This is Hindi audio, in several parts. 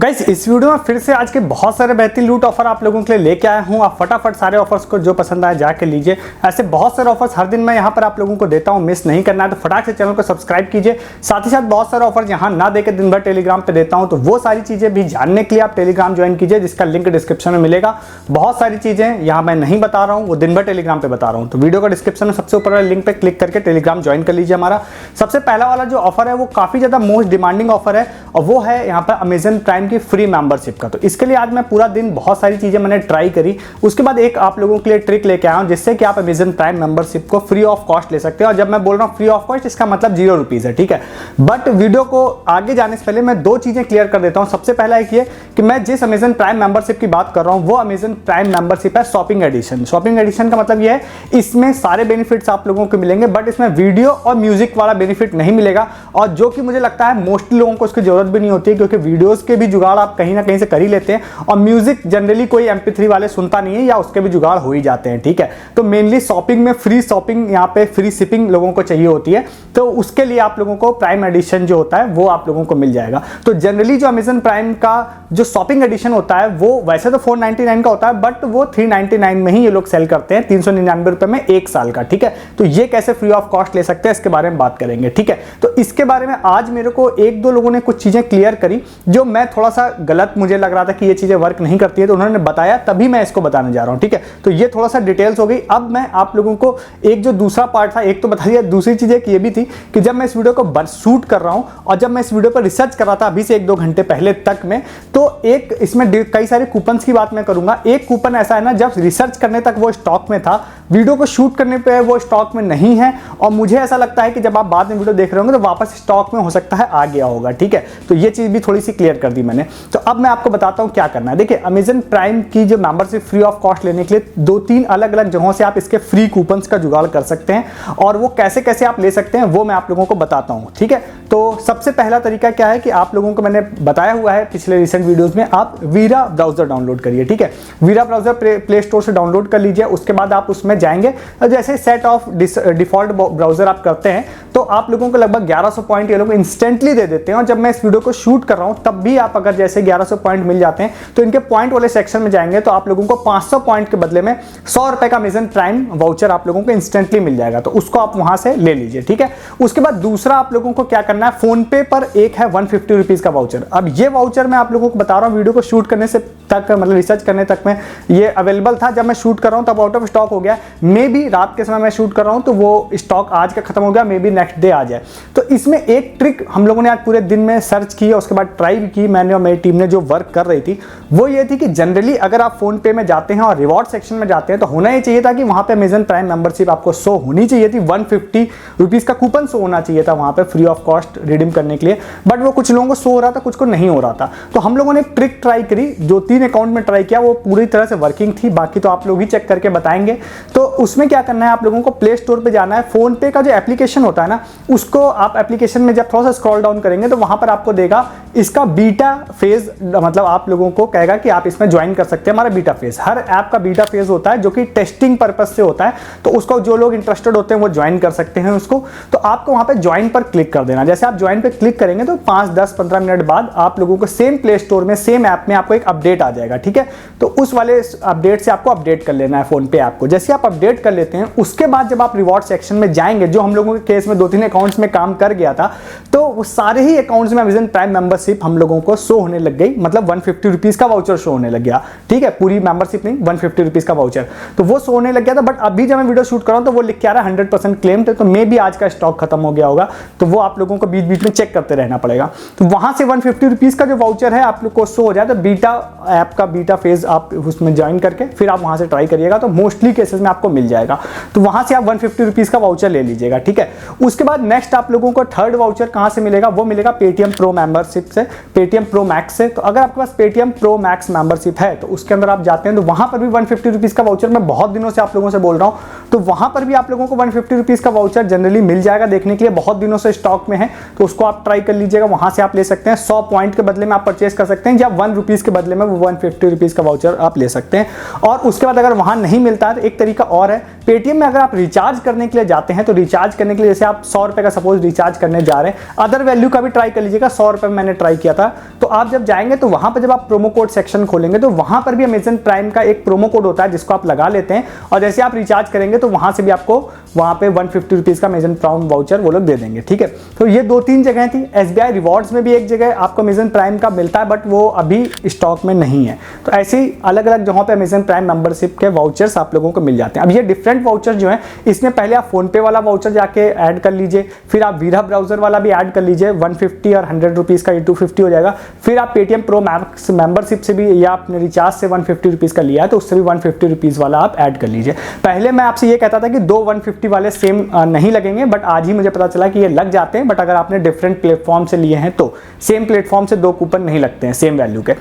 गाइस इस वीडियो में फिर से आज के बहुत सारे बेहतरीन लूट ऑफर आप लोगों के लिए लेके आया हूं। आप फटाफट सारे ऑफर्स को जो पसंद आए जाके लीजिए। ऐसे बहुत सारे ऑफर्स हर दिन मैं यहां पर आप लोगों को देता हूं, मिस नहीं करना है तो फटाक से चैनल को सब्सक्राइब कीजिए। साथ ही साथ बहुत सारे ऑफर्स यहां ना देकर दिन भर टेलीग्राम पे देता हूं, तो वो सारी चीजें भी जानने के लिए आप टेलीग्राम ज्वाइन कीजिए, जिसका लिंक डिस्क्रिप्शन में मिलेगा। बहुत सारी चीजें यहाँ मैं नहीं बता रहा हूँ, वो दिन भर टेलीग्राम पे बता रहा हूँ। तो वीडियो का डिस्क्रिप्शन में सबसे ऊपर वाले लिंक पे क्लिक करके टेलीग्राम ज्वाइन कर लीजिए हमारा। सबसे पहला वाला जो ऑफर है वो काफी ज्यादा मोस्ट डिमांडिंग ऑफर है और वो है यहाँ पर अमेजन प्राइम की फ्री मेंबरशिप का। तो इसके लिए आज मैं पूरा दिन बहुत सारी चीजें मैंने ट्राई करी, उसके बाद एक आप लोगों के लिए ट्रिक लेके आया हूं जिससे कि आप अमेजन प्राइम मेंबरशिप को फ्री ऑफ कॉस्ट ले सकते हैं। और जब मैं बोल रहा हूं फ्री ऑफ कॉस्ट, इसका मतलब 0 रुपीज है, ठीक है। बट वीडियो को आगे जाने से पहले मैं दो चीजें क्लियर कर देता हूं। सबसे पहला एक ये कि मैं जिस अमेजन प्राइम मेंबरशिप की बात कर रहा हूं वो अमेजन प्राइम मेंबरशिप है शॉपिंग एडिशन। शॉपिंग एडिशन का मतलब ये है इसमें सारे बेनिफिट्स आप लोगों को मिलेंगे, बट इसमें वीडियो और म्यूजिक वाला बेनिफिट नहीं मिलेगा। और जो कि मुझे लगता है मोस्टली लोगों को उसकी जरूरत भी नहीं होती है, क्योंकि वीडियोस के भी जुगाड़ आप कहीं ना कहीं से कर ही लेते हैं और म्यूजिक जनरली कोई MP3 वाले सुनता नहीं है या उसके भी जुगाड़ हो ही जाते हैं, ठीक है। तो मेनली शॉपिंग में फ्री शॉपिंग, यहाँ पे फ्री शिपिंग लोगों को चाहिए होती है, तो उसके लिए आप लोगों को प्राइम एडिशन जो होता है वो आप लोगों को मिल जाएगा। तो जनरली जो अमेजन प्राइम का जो शॉपिंग एडिशन होता है वो वैसे तो 499 का होता है, बट वो 399 में ही ये लोग सेल करते हैं, 399 रुपए में 1 साल का, ठीक है। तो ये कैसे फ्री ऑफ कॉस्ट ले सकते हैं इसके बारे में बात करेंगे, ठीक है। तो इसके बारे में आज मेरे को एक दो लोगों ने कुछ चीजें क्लियर करी जो मैं थोड़ा सा गलत मुझे लग रहा था कि ये चीजें वर्क नहीं करती है, तो उन्होंने बताया, तभी मैं इसको बताने जा रहा हूं, ठीक है। तो ये थोड़ा सा डिटेल्स हो गई। अब मैं आप लोगों को एक जो दूसरा पार्ट था एक तो बता दिया, दूसरी चीज एक ये भी थी कि जब मैं इस वीडियो को शूट कर रहा हूं और जब मैं इस वीडियो पर रिसर्च कर रहा था अभी से 1-2 घंटे पहले तक में, तो एक इसमें कई सारे कूपन्स की बात मैं करूंगा। एक कूपन ऐसा है ना, जब रिसर्च करने तक वो स्टॉक में था, वीडियो को शूट करने पे वो स्टॉक में नहीं है, और मुझे ऐसा लगता है कि जब आप बाद में वीडियो देख रहे होंगे तो वापस स्टॉक में हो सकता है आ गया होगा, ठीक है। तो ये चीज भी थोड़ी सी क्लियर कर दी मैंने। तो अब मैं आपको बताता हूं क्या करना है। देखिए अमेजन प्राइम की जो मेंबरशिप फ्री ऑफ कॉस्ट लेने के लिए 2-3 अलग अलग जगहों से आप इसके फ्री कूपन्स का जुगाड़ कर सकते हैं, और वो कैसे कैसे आप ले सकते हैं वो मैं आप लोगों को बताता हूं, ठीक है। तो सबसे पहला तरीका क्या है कि आप लोगों को मैंने बताया हुआ है पिछले रिसेंट वीडियोस में, आप वीरा ब्राउजर डाउनलोड करिए, ठीक है। वीरा ब्राउजर प्ले स्टोर से डाउनलोड कर लीजिए। उसके बाद आप उसमें जाएंगे और जैसे सेट ऑफ डिफॉल्ट ब्राउजर आप करते हैं तो आप लोगों को लगभग 1100 पॉइंट ये लोग इंस्टेंटली दे देते हैं। और जब मैं इस वीडियो को शूट कर रहा हूं तब भी आप अगर जैसे 1100 पॉइंट मिल जाते हैं तो इनके पॉइंट वाले सेक्शन में जाएंगे तो आप लोगों को 500 पॉइंट के बदले में 100 रुपए का अमेजन प्राइम वाउचर आप लोगों को इंस्टेंटली मिल जाएगा, तो उसको आप वहां से ले लीजिए, ठीक है। उसके बाद दूसरा आप लोगों को क्या करना है, फोन पे पर एक है 150 रुपीज का वाउचर। अब ये वाउचर मैं आप लोगों को बता रहा हूं, वीडियो को शूट करने से तक मतलब रिसर्च करने तक में ये अवेलेबल था। जब मैं शूट कर रहा हूं तब आउट ऑफ स्टॉक हो गया, मे बी रात के समय मैं शूट कर रहा हूं तो वो स्टॉक आज का खत्म हो गया, मे बी नेक्स्ट डे आ जाए। तो इसमें एक ट्रिक हम लोगों ने आज पूरे दिन में सर्च की, उसके बाद ट्राई भी की मैंने और मेरी टीम ने, जो वर्क कर रही थी वो ये थी कि जनरली अगर आप फोन पे में जाते हैं और रिवॉर्ड सेक्शन में जाते हैं तो होना ही चाहिए था कि वहां पे अमेजन प्राइम मेंबरशिप आपको शो होनी चाहिए थी। 150 रुपीज का कूपन शो होना चाहिए था वहां पे फ्री ऑफ कॉस्ट रिडीम करने के लिए, बट वो कुछ लोगों को शो हो रहा था, कुछ को नहीं हो रहा था। तो हम लोगों ने एक ट्रिक ट्राई करी, जो 3 अकाउंट में ट्राई किया वो पूरी तरह से वर्किंग थी, बाकी तो आप लोग ही चेक करके बताएंगे। तो उसमें क्या करना है, आप लोगों को प्ले स्टोर पे जाना है। फोन पे का जो एप्लीकेशन होता है ना, उसको आप एप्लीकेशन में जब थोड़ा सा स्क्रॉल डाउन करेंगे तो वहां पर आपको देगा इसका बीटा फेज, मतलब आप लोगों को कहेगा कि आप इसमें ज्वाइन कर सकते हैं हमारा बीटा फेज। हर ऐप का बीटा फेज होता है जो कि टेस्टिंग पर्पज से होता है, तो उसको जो लोग इंटरेस्टेड होते हैं वो ज्वाइन कर सकते हैं उसको। तो आपको वहां पे ज्वाइन पर क्लिक कर देना। जैसे आप ज्वाइन पे क्लिक करेंगे तो 5-10-15 मिनट बाद आप लोगों को सेम प्ले स्टोर में सेम ऐप में आपको एक अपडेट आ जाएगा, ठीक है। तो उस वाले अपडेट से आपको अपडेट कर लेना है फोन पे ऐप को। जैसे आप अपडेट कर लेते हैं उसके बाद जब आप रिवॉर्ड सेक्शन में जाएंगे, जो हम लोगों के केस में 2-3 अकाउंट्स में काम कर गया था, तो वो सारे ही अकाउंट्स में अमेजन प्राइम मेंबरशिप हम लोगों को शो होने लग गई, मतलब 150 रुपीज का वाउचर शो होने लग गया, ठीक है। पूरी मेंबरशिप नहीं, 150 रुपीज का वाउचर, तो वो शो होने लग गया था। बट अभी जब मैं वीडियो शूट कर रहा हूं तो वो लिख के आ रहा है 100% क्लेम्ड, तो मे भी आज का स्टॉक खत्म हो गया होगा, तो वो आप लोगों को बीच बीच में चेक करते रहना पड़ेगा। तो वहां से 150 रुपीज का जो वाउचर है आप लोग को शो हो जाए, तो बीटा ऐप का बीटा फेज आप उसमें ज्वाइन करके फिर आप वहां से ट्राई करिएगा, तो मोस्टली केसेस में आपको मिल जाएगा। तो वहां से आप 150 रुपीज का वाउचर ले लीजिएगा, ठीक है। उसके बाद नेक्स्ट आप लोगों को थर्ड वाउचर कहां से मिलेगा, वो मिलेगा पेटीएम प्रो मेंबरशिप से, पेटीएम प्रो मैक्स से। तो अगर आपके पास पेटीएम प्रो मैक्स मेंबरशिप है तो उसके अंदर आप जाते हैं तो वहां पर भी 150 रुपीज का वाउचर, मैं बहुत दिनों से आप लोगों से बोल रहा हूं, तो वहां पर भी आप लोगों को 150 रुपीज का वाउचर जनरली मिल जाएगा देखने के लिए, बहुत दिनों से स्टॉक में है, तो उसको आप ट्राई कर लीजिएगा। वहां से आप ले सकते हैं 100 पॉइंट के बदले में आप परचेस कर सकते हैं, या 1 रुपीज के बदले में वो 150 रुपीज का वाउचर आप ले सकते हैं। और उसके बाद अगर वहां नहीं मिलता है तो एक तरीका और है, पेटीएम में अगर आप रिचार्ज करने के लिए जाते हैं तो रिचार्ज करने के लिए जैसे आप 100 रुपए का सपोज रिचार्ज करने जा रहे हैं, अदर वैल्यू का भी ट्राई कर लीजिएगा। 100 रुपए मैंने ट्राई किया था। तो आप जब जाएंगे तो वहाँ पर जब आप प्रोमो कोड सेक्शन खोलेंगे तो वहाँ पर भी अमेजन प्राइम का एक प्रोमो कोड होता है जिसको आप लगा लेते हैं, और जैसे आप रिचार्ज करेंगे तो वहाँ से भी आपको वहाँ पे 150 रुपीज़ का अमेजन प्राइम वाउचर वो लोग दे देंगे, ठीक है। तो ये 2-3 जगह थी। SBI रिवॉर्ड्स में भी एक जगह आपको अमेजन प्राइम का मिलता है, बट वो अभी स्टॉक में नहीं है। तो ऐसे ही अलग अलग जगहों पे अमेजन प्राइम मेंबरशिप के वाउचर्स आप लोगों को मिल जाते हैं। अब ये डिफरेंट वाउचर जो है, इसमें पहले आप फोन पे वाला वाउचर जाके ऐड कर लीजिए, फिर आप वीरा ब्राउजर वाला भी ऐड कर लीजिए, 150 और 100 रुपीज़ का, ये 250 हो जाएगा। फिर आप पेटीएम प्रो मैक्स मेंबरशिप से भी, या आपने रिचार्ज से 150 रुपीज़ का लिया है तो उससे भी 150 रुपीज़ वाला आप ऐड कर लीजिए। पहले मैं आपसे ये कहता था कि दो 150 वाले सेम नहीं लगेंगे, बट आज ही मुझे पता चला कि ये लग जाते हैं। बट अगर आपने डिफरेंट प्लेटफॉर्म से लिए हैं तो सेम प्लेटफॉर्म से 2 कूपन नहीं लगते हैं सेम वैल्यू के।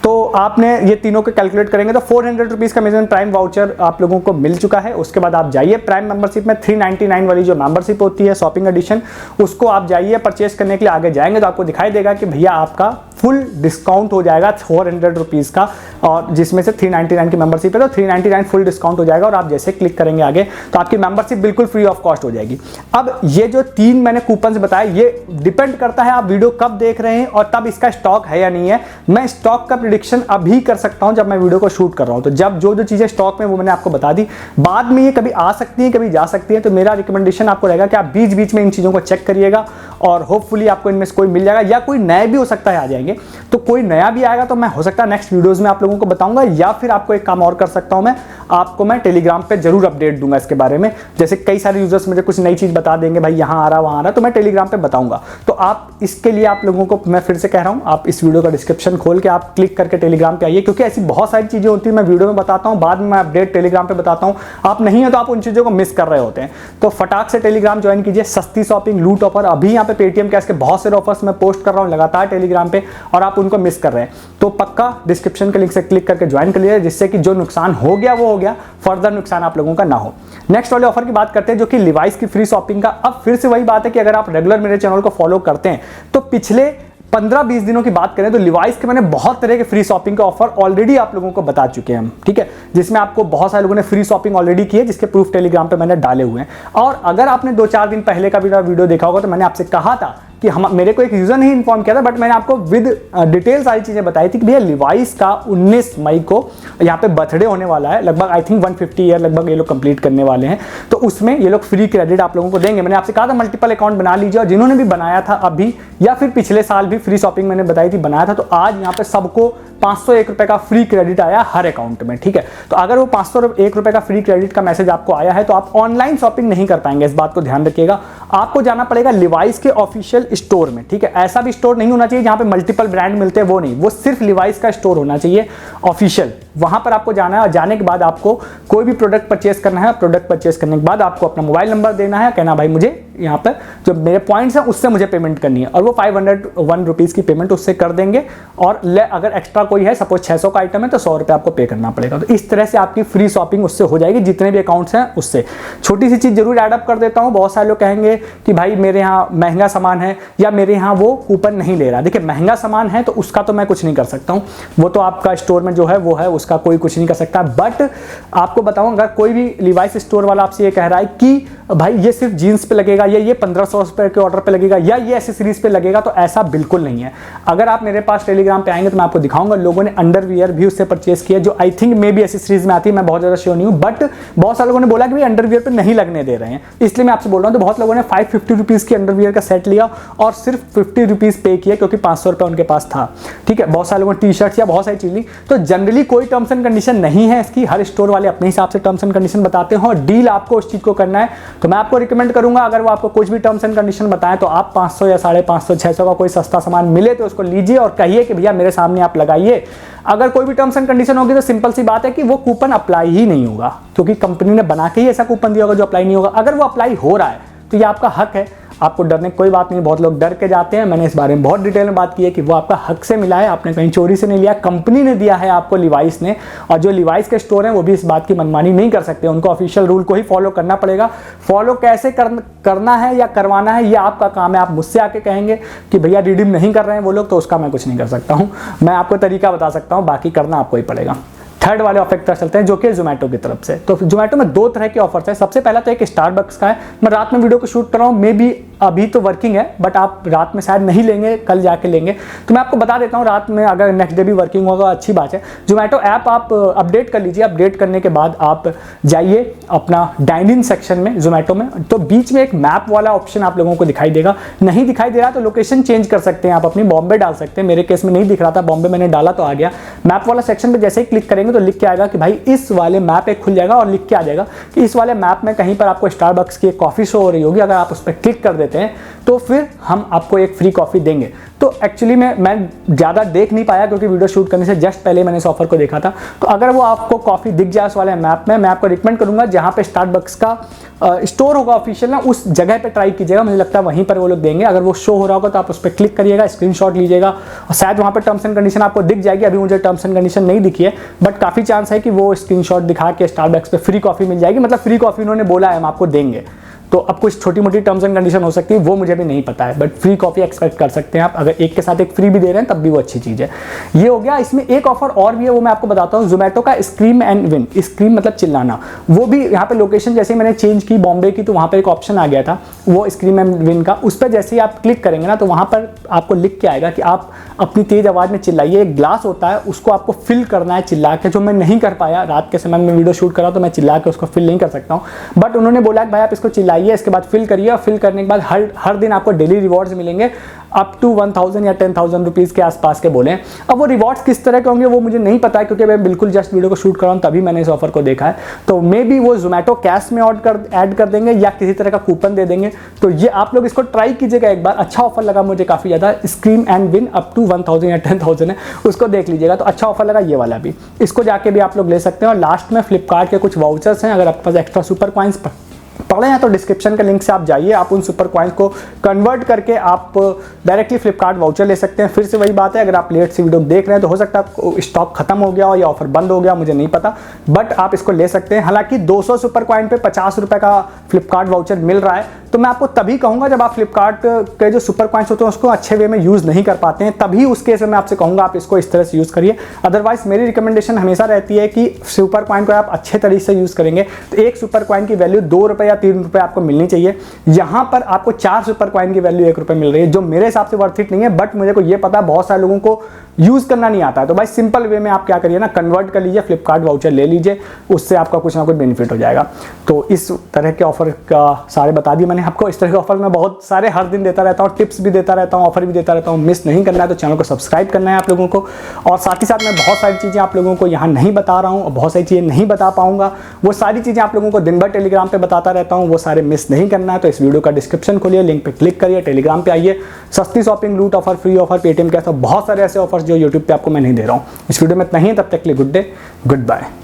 तो आपने ये तीनों के कैलकुलेट करेंगे तो 400 रुपीज़ का अमेजन प्राइम वाउचर आप लोगों को मिल चुका है। उसके बाद आप जाइए प्राइम मेंबरशिप में 399 वाली जो मेंबरशिप होती है शॉपिंग एडिशन, उसको आप जाइए परचेस करने के लिए। आगे जाएंगे तो आपको दिखाई देगा कि भैया आपका फुल डिस्काउंट हो जाएगा 400 रुपीज़ का, और जिसमें से 399 की मेंबरशिप है तो 399 फुल डिस्काउंट हो जाएगा। और आप जैसे क्लिक करेंगे आगे तो आपकी मेंबरशिप बिल्कुल फ्री ऑफ कॉस्ट हो जाएगी। अब ये जो 3 मैंने कूपन बताए, ये डिपेंड करता है आप वीडियो कब देख रहे हैं और तब इसका स्टॉक है या नहीं है। मैं स्टॉक का प्रेडिक्शन अभी कर सकता हूं जब मैं वीडियो को शूट कर रहा हूं। तो जब जो जो चीज़ें स्टॉक में वो मैंने आपको बता दी, बाद में ये कभी आ सकती है कभी जा सकती है। तो मेरा रिकमेंडेशन आपको रहेगा कि आप बीच बीच में इन चीज़ों को चेक करिएगा, और होपफुली आपको इनमें से कोई मिल जाएगा, या कोई नए भी हो सकता है आ जाएंगे। तो कोई नया भी आएगा तो मैं हो सकता है नेक्स्ट वीडियोस में आप लोगों को बताऊंगा, या फिर आपको एक काम और कर सकता हूं, मैं टेलीग्राम पे जरूर अपडेट दूंगा इसके बारे में। जैसे कई सारे यूजर्स मुझे कुछ नई चीज बता देंगे, भाई यहाँ आ रहा वहाँ आ रहा, तो मैं टेलीग्राम पे बताऊंगा। तो आप इसके लिए आप लोगों को मैं फिर से कह रहा हूँ, आप इस वीडियो का डिस्क्रिप्शन खोल के आप क्लिक करके टेलीग्राम पे आइए, क्योंकि ऐसी बहुत सारी चीजें होती है मैं वीडियो में बताता हूँ, बाद में मैं अपडेट टेलीग्राम पे बताता हूँ। आप नहीं है तो आप उन चीजों को मिस कर रहे होते हैं। तो फटाक से टेलीग्राम ज्वाइन कीजिए। सस्ती शॉपिंग, लूट ऑफर, अभी यहाँ पे पेटीएम कैश के बहुत सारे ऑफर्स मैं पोस्ट कर रहा हूँ लगातार टेलीग्राम पे, और आप उनको मिस कर रहे हैं। तो पक्का डिस्क्रिप्शन के लिंक से क्लिक करके ज्वाइन कर लीजिए, जिससे कि जो नुकसान हो गया वो हो गया, फर्दर नुकसान आप लोगों का ना हो। नेक्स्ट वाले ऑफर की बात करते हैं जो कि लिवाइस की फ्री शॉपिंग का। अब फिर से वही बात है कि अगर आप रेगुलर मेरे चैनल को फॉलो करते हैं तो पिछले 15-20 दिनों की बात करें तो लिवाइस के मैंने बहुत तरह के फ्री शॉपिंग के ऑफर ऑलरेडी आप लोगों को बता चुके हैं हम, ठीक है, जिसमें आपको बहुत सारे लोगों ने फ्री शॉपिंग ऑलरेडी की है, जिसके प्रूफ टेलीग्राम पे मैंने डाले हुए हैं। और अगर आपने 2-4 दिन पहले का वीडियो देखा होगा तो मैंने आपसे कहा था कि मेरे को एक यूजर ने ही इन्फॉर्म किया था, बट मैंने आपको विद डिटेल सारी चीजें बताई थी कि भैया लिवाइस का 19 मई को यहाँ पे बर्थडे होने वाला है। लगभग आई थिंक 150 ईयर लगभग ये लोग कंप्लीट करने वाले हैं। तो उसमें ये लोग फ्री क्रेडिट आप लोगों को देंगे। मैंने आपसे कहा था मल्टीपल अकाउंट बना लीजिए, और जिन्होंने भी बनाया था अभी या फिर पिछले साल भी फ्री शॉपिंग मैंने बताई थी बनाया था, तो आज यहाँ पे सबको 501 रुपए का फ्री क्रेडिट आया हर अकाउंट में, ठीक है। तो अगर वो 501 रुपए का फ्री क्रेडिट का मैसेज आपको आया है तो आप ऑनलाइन शॉपिंग नहीं कर पाएंगे, इस बात को ध्यान रखिएगा। आपको जाना पड़ेगा लिवाइस के ऑफिशियल स्टोर में, ठीक है। ऐसा भी स्टोर नहीं होना चाहिए जहां पे मल्टीपल ब्रांड मिलते हैं, वो नहीं, वो सिर्फ लिवाइस का स्टोर होना चाहिए ऑफिशियल। वहां पर आपको जाना है, और जाने के बाद आपको कोई भी प्रोडक्ट परचेस करना है। प्रोडक्ट परचेस करने के बाद आपको अपना मोबाइल नंबर देना है, कहना भाई मुझे यहाँ पर जो मेरे पॉइंट्स हैं उससे मुझे पेमेंट करनी है, और वो 501 रुपीज़ की पेमेंट उससे कर देंगे। और अगर एक्स्ट्रा कोई है, सपोज 600 का आइटम है तो 100 रुपये आपको पे करना पड़ेगा। तो इस तरह से आपकी फ्री शॉपिंग उससे हो जाएगी, जितने भी अकाउंट्स हैं उससे। छोटी सी चीज़ जरूर एडअप कर देता हूँ। बहुत सारे लोग कहेंगे कि भाई मेरे यहाँ महंगा सामान है या मेरे यहाँ वो कूपन नहीं ले रहा। देखिए महंगा सामान है तो उसका तो मैं कुछ नहीं कर सकता हूँ, वो तो आपका स्टोर में जो है वो है, उसका कोई कुछ नहीं कर सकता। बट आपको बताऊँ, अगर कोई भी लिवाइस स्टोर वाला आपसे ये कह रहा है कि भाई ये सिर्फ जीन्स पे लगेगा, या ये 1500 रुपए के ऑर्डर पे लगेगा, या ये एसेसरीज पे लगेगा, तो ऐसा बिल्कुल नहीं है। अगर आप मेरे पास टेलीग्राम पे आएंगे तो मैं आपको दिखाऊंगा लोगों ने अंडरवियर भी उससे परचेस किया, जो I think may be accessories में आती है, मैं बहुत ज़्यादा श्योर नहीं हूँ। बट बहुत सारे लोगों ने बोला कि भाई अंडरवियर पे नहीं लगने दे रहे हैं, इसलिए मैं आपसे बोल रहा हूँ। तो बहुत लोगों ने 550 रुपीज़ की अंडरवियर का सेट लिया और सिर्फ 50 रुपीज़ पे किया, क्योंकि 500 रुपये उनके पास था, ठीक है। बहुत सारे लोगों ने टी शर्ट्स या बहुत सारी चीज़ ली। तो जनरली कोई टर्म्स एंड कंडीशन नहीं है इसकी, हर स्टोर वाले अपने हिसाब से टर्म्स एंड कंडीशन बताते हैं, और डील आपको उस चीज़ को करना है। तो मैं आपको रिकमेंड करूंगा, अगर वो आपको कुछ भी टर्म्स एंड कंडीशन बताएं तो आप 500 या 550, 600 का कोई सस्ता सामान मिले तो उसको लीजिए और कहिए कि भैया मेरे सामने आप लगाइए। अगर कोई भी टर्म्स एंड कंडीशन होगी तो सिंपल सी बात है कि वो कूपन अप्लाई ही नहीं होगा, क्योंकि कंपनी ने बना के ही ऐसा कूपन दिया होगा जो अप्लाई नहीं होगा। अगर वो अप्लाई हो रहा है तो ये आपका हक है, आपको डरने की कोई बात नहीं। बहुत लोग डर के जाते हैं, मैंने इस बारे में बहुत डिटेल में बात की है कि वो आपका हक से मिला है, आपने कहीं चोरी से नहीं लिया, कंपनी ने दिया है आपको, लिवाइस ने। और जो लिवाइस के स्टोर हैं वो भी इस बात की मनमानी नहीं कर सकते, उनको ऑफिशियल रूल को ही फॉलो करना पड़ेगा। फॉलो कैसे करना है या करवाना है ये आपका काम है। आप मुझसे आके कहेंगे कि भैया रिडीम नहीं कर रहे हैं वो लोग, तो उसका मैं कुछ नहीं कर सकता हूँ। मैं आपको तरीका बता सकता हूँ, बाकी करना आपको ही पड़ेगा। थर्ड वाले ऑफर की तरफ चलते हैं, जो कि जोमेटो की तरफ से। तो जोमेटो में 2 तरह के ऑफर्स है। सबसे पहला तो एक स्टारबक्स का है, मैं रात में वीडियो को शूट कर रहा हूँ, मे बी अभी तो वर्किंग है, बट आप रात में शायद नहीं लेंगे, कल जाके लेंगे। तो मैं आपको बता देता हूँ, रात में अगर नेक्स्ट डे भी वर्किंग होगा अच्छी बात है। जोमेटो ऐप आप अपडेट कर लीजिए। अपडेट करने के बाद आप जाइए अपना डाइन इन सेक्शन में जोमेटो में, तो बीच में एक मैप वाला ऑप्शन आप लोगों को दिखाई देगा। नहीं दिखाई दे रहा तो लोकेशन चेंज कर सकते हैं, आप अपनी बॉम्बे डाल सकते हैं। मेरे केस में नहीं दिख रहा था बॉम्बे, मैंने डाला तो आ गया। मैप वाला सेक्शन पे जैसे ही क्लिक करेंगे तो लिख के आएगा कि भाई इस वाले मैप एक खुल जाएगा और लिख के आ जाएगा कि इस वाले मैप में कहीं पर आपको स्टारबक्स की कॉफ़ी शो हो रही होगी। अगर आप उस पर क्लिक कर देते हैं तो फिर हम आपको एक फ्री कॉफ़ी देंगे। तो एक्चुअली मैं ज़्यादा देख नहीं पाया क्योंकि वीडियो शूट करने से जस्ट पहले मैंने इस ऑफर को देखा था। तो अगर वो आपको कॉफ़ी दिख जाए उस वाले मैप में, मैं आपको रिकमेंड करूंगा जहाँ पे स्टारबक्स का स्टोर होगा ऑफिशियल ना, उस जगह पे ट्राई कीजिएगा। मुझे लगता है वहीं पर वो लोग देंगे। अगर वो शो हो रहा होगा तो आप उस पर क्लिक करिएगा, स्क्रीनशॉट लीजिएगा और शायद वहाँ पर टर्म्स एंड कंडीशन आपको दिख जाएगी। अभी मुझे टर्म्स एंड कंडीशन नहीं दिखी है, बट काफ़ी चांस है कि वो स्क्रीनशॉट दिखा के स्टारबक्स पे फ्री कॉफ़ी मिल जाएगी। मतलब फ्री कॉफ़ी उन्होंने बोला है हम आपको देंगे। तो अब कुछ छोटी मोटी टर्म्स एंड कंडीशन हो सकती है, वो मुझे भी नहीं पता है, बट फ्री कॉफ़ी एक्सपेक्ट कर सकते हैं आप। अगर एक के साथ एक फ्री भी दे रहे हैं तब भी वो अच्छी चीज़ है। ये हो गया। इसमें एक ऑफर और भी है, वो मैं आपको बताता हूँ। जोमेटो का स्क्रीम एंड विन, स्क्रीम मतलब चिल्लाना, वो भी यहाँ पे लोकेशन जैसे ही मैंने चेंज की बॉम्बे की तो वहाँ पर एक ऑप्शन आ गया था वो स्क्रीम एंड विन का। उस पर जैसे ही आप क्लिक करेंगे ना तो वहाँ पर आपको लिख के आएगा कि आप अपनी तेज़ आवाज़ में चिल्लाइए। एक ग्लास होता है उसको आपको फिल करना है चिल्ला के, जो मैं नहीं कर पाया। रात के समय में वीडियो शूट करा तो मैं चिल्ला के उसको फिल नहीं कर सकता हूँ, बट उन्होंने बोला कि भाई आप इसको चिल्लाइए, इसके बाद फिल करिए। फिल करने के बाद हर दिन आपको डेली रिवॉर्ड्स मिलेंगे अप टू 1000 या 10,000 रुपीज़ के आसपास के बोले। अब वो रिवॉर्ड्स किस तरह के होंगे वो मुझे नहीं पता है क्योंकि मैं बिल्कुल जस्ट वीडियो को शूट कर रहा हूँ, तभी मैंने इस ऑफर को देखा है। तो मे बी वो जोमेटो कैश में ऐड कर देंगे या किसी तरह का कूपन दे देंगे। तो ये आप लोग इसको ट्राई कीजिएगा एक बार। अच्छा ऑफर लगा मुझे काफ़ी ज़्यादा। Scream and win up to 1000 या 10,000 है, उसको देख लीजिएगा। तो अच्छा ऑफर लगा ये वाला भी, इसको जाके भी आप लोग ले सकते हैं। और लास्ट में फ्लिपकार्ट के कुछ वाउचर्स हैं, अगर आपके पास एक्स्ट्रा सुपर कॉइन्स पड़े हैं तो डिस्क्रिप्शन के लिंक से आप जाइए, आप उन सुपर कॉइन्स को कन्वर्ट करके आप डायरेक्टली फ्लिपकार्ट वाउचर ले सकते हैं। फिर से वही बात है, अगर आप लेट से वीडियो देख रहे हैं तो हो सकता है स्टॉक खत्म हो गया हो या ऑफर बंद हो गया, मुझे नहीं पता, बट आप इसको ले सकते हैं। हालांकि 200 सुपर कॉइन पे 50 रुपये का फ्लिपकार्ट वाउचर मिल रहा है। तो मैं आपको तभी कहूँगा जब आप फ्लिपकार्ट के जो सुपर कॉइन्स होते हैं उसको अच्छे वे में यूज़ नहीं कर पाते हैं, तभी उस केस में मैं आपसे कहूँगा आप इसको इस तरह से यूज़ करिए। अदरवाइज मेरी रिकमेंडेशन हमेशा रहती है कि सुपर कॉइन को आप अच्छे तरीके से यूज़ करेंगे तो एक सुपर कॉइन की वैल्यू 2 रुपये या 3 रुपये आपको मिलनी चाहिए। यहाँ पर आपको 4 सुपर कॉइन की वैल्यू 1 रुपये मिल रही है, जो मेरे हिसाब से वर्थ इट नहीं है। बट मुझे को ये पता है बहुत सारे लोगों को यूज़ करना नहीं आता है। तो भाई सिंपल वे में आप क्या करिए ना, कन्वर्ट कर लीजिए, फ्लिपकार्ट वाउचर ले लीजिए, उससे आपका कुछ ना कुछ बेनिफिट हो जाएगा। तो इस तरह के ऑफर का सारे बता दिए मैंने आपको। इस तरह के ऑफर मैं बहुत सारे हर दिन देता रहता हूँ, टिप्स भी देता रहता हूँ, ऑफर भी देता रहता हूँ। मिस नहीं करना है तो चैनल को सब्सक्राइब करना है आप लोगों को। और साथ ही साथ मैं बहुत सारी चीज़ें आप लोगों को यहाँ नहीं बता रहा हूँ और बहुत सारी चीज़ें नहीं बता पाऊँगा, वो सारी चीज़ें आप लोगों को दिन भर टेलीग्राम पर बताता रहता हूँ, वो सारे मिस नहीं करना है। तो इस वीडियो का डिस्क्रिप्शन खोलिए, लिंक पर क्लिक करिए, टेलीग्राम पर आइए। सस्ती शॉपिंग, लूट ऑफर, फ्री ऑफर, पेटीएम के ऐसा बहुत सारे ऐसे ऑफर्स जो यूट्यूब पर आपको मैं नहीं दे रहा हूँ। इस वीडियो में इतना ही, तब तक के लिए गुड डे, गुड बाय।